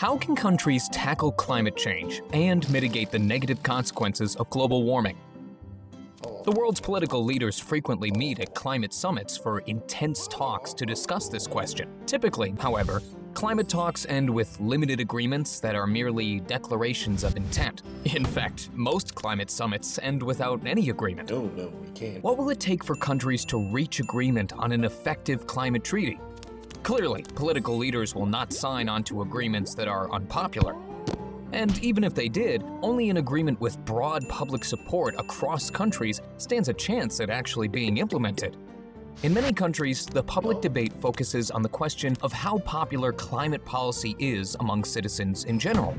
How can countries tackle climate change and mitigate the negative consequences of global warming? The world's political leaders frequently meet at climate summits for intense talks to discuss this question. Typically, however, climate talks end with limited agreements that are merely declarations of intent. In fact, most climate summits end without any agreement. No, we can't. What will it take for countries to reach agreement on an effective climate treaty? Clearly, political leaders will not sign onto agreements that are unpopular. And even if they did, only an agreement with broad public support across countries stands a chance at actually being implemented. In many countries, the public debate focuses on the question of how popular climate policy is among citizens in general.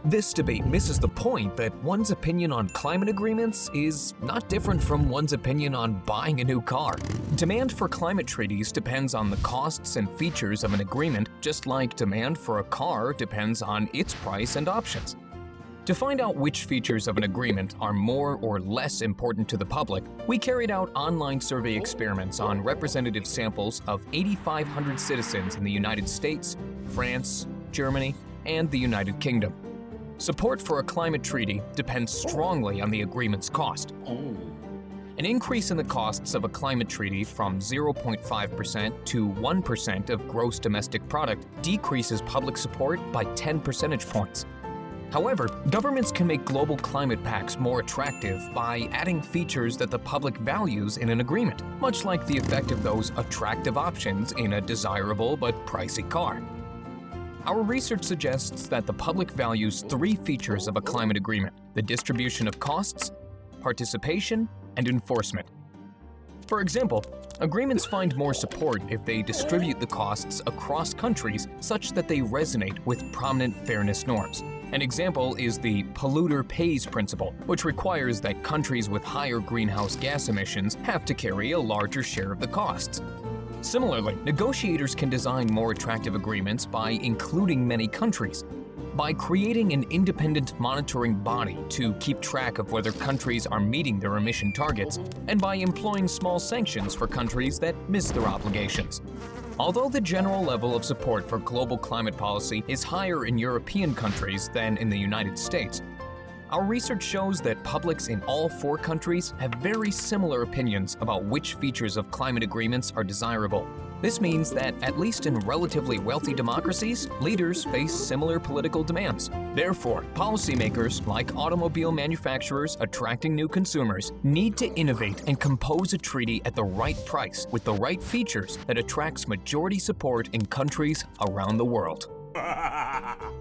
This debate misses the point that one's opinion on climate agreements is not different from one's opinion on buying a new car. Demand for climate treaties depends on the costs and features of an agreement, just like demand for a car depends on its price and options. To find out which features of an agreement are more or less important to the public, we carried out online survey experiments on representative samples of 8,500 citizens in the United States, France, Germany, and the United Kingdom. Support for a climate treaty depends strongly on the agreement's cost. An increase in the costs of a climate treaty from 0.5% to 1% of gross domestic product decreases public support by 10 percentage points. However, governments can make global climate pacts more attractive by adding features that the public values in an agreement, much like the effect of those attractive options in a desirable but pricey car. Our research suggests that the public values three features of a climate agreement: the distribution of costs, participation, and enforcement. For example, agreements find more support if they distribute the costs across countries such that they resonate with prominent fairness norms. An example is the polluter pays principle, which requires that countries with higher greenhouse gas emissions have to carry a larger share of the costs. Similarly, negotiators can design more attractive agreements by including many countries. By creating an independent monitoring body to keep track of whether countries are meeting their emission targets, and by employing small sanctions for countries that miss their obligations. Although the general level of support for global climate policy is higher in European countries than in the United States, our research shows that publics in all four countries have very similar opinions about which features of climate agreements are desirable. This means that, at least in relatively wealthy democracies, leaders face similar political demands. Therefore, policymakers, like automobile manufacturers attracting new consumers, need to innovate and compose a treaty at the right price with the right features that attracts majority support in countries around the world. Ha ha ha ha!